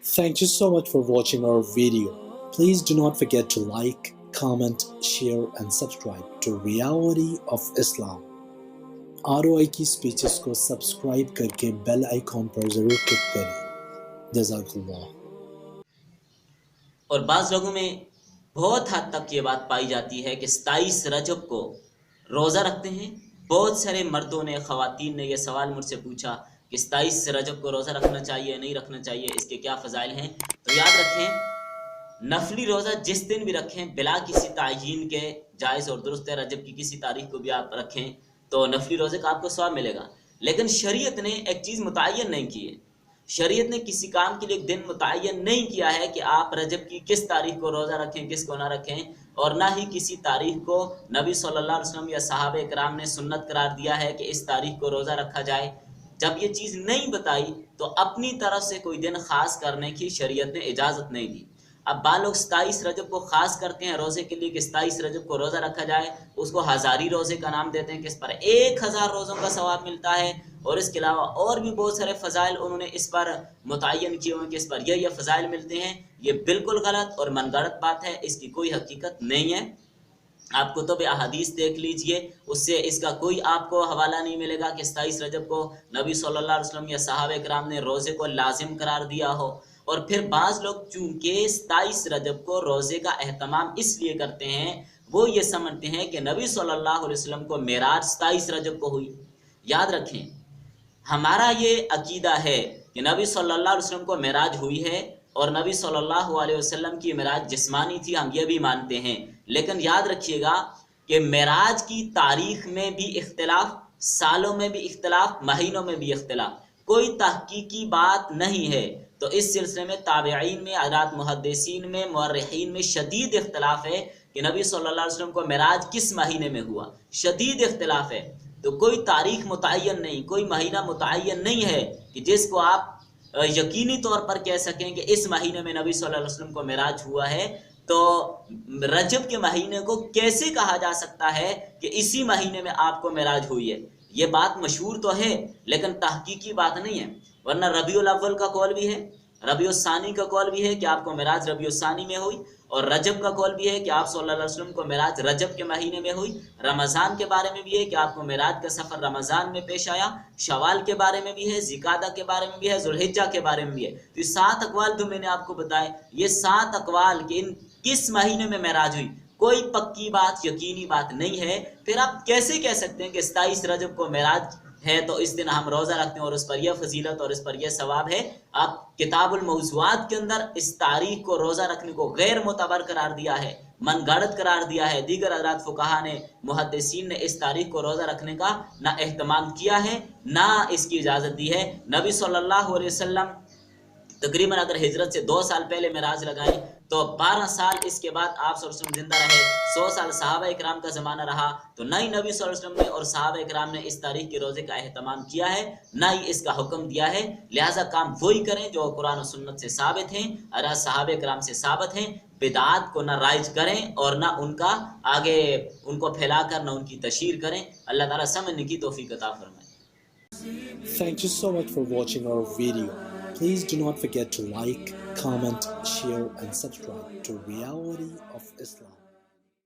Thank you so much for watching our video. Please do not forget to like, comment, share and subscribe to Reality of Islam. ROI کی speeches کو subscribe کر کے bell icon پر ضرور click کریں. جزاک اللہ. اور بعض لوگوں میں بہت حد تک یہ بات پائی جاتی ہے کہ 27 رجب کو روزہ رکھتے ہیں. بہت سارے مردوں نے، خواتین نے یہ سوال مجھ سے پوچھا کہ 27 رجب کو روزہ رکھنا چاہیے نہیں رکھنا چاہیے، اس کے کیا فضائل ہیں. تو یاد رکھیں، نفلی روزہ جس دن بھی رکھیں بلا کسی تعین کے جائز اور درست ہے. رجب کی کسی تاریخ کو بھی آپ رکھیں تو نفلی روزے کا آپ کو ثواب ملے گا. لیکن شریعت نے ایک چیز متعین نہیں کی ہے. شریعت نے کسی کام کے لیے ایک دن متعین نہیں کیا ہے کہ آپ رجب کی کس تاریخ کو روزہ رکھیں کس کو نہ رکھیں، اور نہ ہی کسی تاریخ کو نبی صلی اللہ علیہ وسلم یا صحابہ اکرام نے سنت قرار دیا ہے کہ اس تاریخ کو روزہ رکھا جائے. جب یہ چیز نہیں بتائی تو اپنی طرف سے کوئی دن خاص کرنے کی شریعت نے اجازت نہیں دی. اب بعض لوگ 27 رجب کو خاص کرتے ہیں روزے کے لیے کہ 27 رجب کو روزہ رکھا جائے، اس کو ہزاری روزے کا نام دیتے ہیں کہ اس پر 1000 روزوں کا ثواب ملتا ہے، اور اس کے علاوہ اور بھی بہت سارے فضائل انہوں نے اس پر متعین کیے ہوئے کہ اس پر یہ فضائل ملتے ہیں. یہ بالکل غلط اور من گھڑت بات ہے، اس کی کوئی حقیقت نہیں ہے. آپ کتب احادیث دیکھ لیجئے، اس سے اس کا کوئی آپ کو حوالہ نہیں ملے گا کہ 27 رجب کو نبی صلی اللہ علیہ وسلم یا صحابہ کرام نے روزے کو لازم قرار دیا ہو. اور پھر بعض لوگ چونکہ 27 رجب کو روزے کا اہتمام اس لیے کرتے ہیں، وہ یہ سمجھتے ہیں کہ نبی صلی اللہ علیہ وسلم کو معراج 27 رجب کو ہوئی. یاد رکھیں، ہمارا یہ عقیدہ ہے کہ نبی صلی اللہ علیہ وسلم کو معراج ہوئی ہے، اور نبی صلی اللہ علیہ وسلم کی معراج جسمانی تھی، ہم یہ بھی مانتے ہیں. لیکن یاد رکھیے گا کہ معراج کی تاریخ میں بھی اختلاف، سالوں میں بھی اختلاف، مہینوں میں بھی اختلاف، کوئی تحقیقی بات نہیں ہے. تو اس سلسلے میں تابعین میں، حضرات محدثین میں، مورخین میں شدید اختلاف ہے کہ نبی صلی اللہ علیہ وسلم کو معراج کس مہینے میں ہوا. شدید اختلاف ہے. تو کوئی تاریخ متعین نہیں، کوئی مہینہ متعین نہیں ہے کہ جس کو آپ یقینی طور پر کہہ سکیں کہ اس مہینے میں نبی صلی اللہ علیہ وسلم کو معراج ہوا ہے. تو رجب کے مہینے کو کیسے کہا جا سکتا ہے کہ اسی مہینے میں آپ کو معراج ہوئی ہے؟ یہ بات مشہور تو ہے لیکن تحقیقی بات نہیں ہے. ورنہ ربیع الاول کا قول بھی ہے، ربیع الثانی کا قول بھی ہے کہ آپ کو معراج ربیع الثانی میں ہوئی، اور رجب کا قول بھی ہے کہ آپ صلی اللہ علیہ وسلم کو معراج رجب کے مہینے میں ہوئی. رمضان کے بارے میں بھی ہے کہ آپ کو معراج کا سفر رمضان میں پیش آیا. شوال کے بارے میں بھی ہے، ذوالقعدہ کے بارے میں بھی ہے، ذوالحجہ کے بارے میں بھی ہے. تو یہ 7 اقوال جو میں نے آپ کو بتائے، یہ 7 اقوال کہ ان کس مہینے میں معراج ہوئی، کوئی پکی بات، یقینی بات نہیں ہے. پھر آپ کیسے کہہ سکتے ہیں کہ 27 رجب کو معراج ہے تو اس دن ہم روزہ رکھتے ہیں اور اس پر یہ فضیلت اور اس پر یہ ثواب ہے؟ آپ کتاب الموضوعات کے اندر اس تاریخ کو روزہ رکھنے کو غیر معتبر قرار دیا ہے، من گھڑت قرار دیا ہے. دیگر حضرات فقہا نے، محدثین نے اس تاریخ کو روزہ رکھنے کا نہ اہتمام کیا ہے نہ اس کی اجازت دی ہے. نبی صلی اللہ علیہ وسلم تقریباً اگر ہجرت سے 2 سال پہلے معراج لگائیں تو 12 سال اس کے بعد آپ صلی اللہ علیہ وسلم زندہ رہے. 100 سال صحابہ اکرام کا زمانہ رہا، تو نہ ہی نبی صلی اللہ علیہ وسلم نے اور صحابہ اکرام نے اس تاریخ کے روزے کا اہتمام کیا ہے، نہ ہی اس کا حکم دیا ہے. لہٰذا کام وہی کریں جو قرآن و سنت سے ثابت ہیں، اور صحابہ اکرام سے ثابت ہیں. بدعات کو نہ رائج کریں اور نہ ان کا آگے ان کو پھیلا کر نہ ان کی تشہیر کریں. اللہ تعالیٰ سمجھنے کی توفیق عطا فرمائے. Thank you so much for watching our video. Please do not forget to like, comment, share and subscribe to Reality of Islam.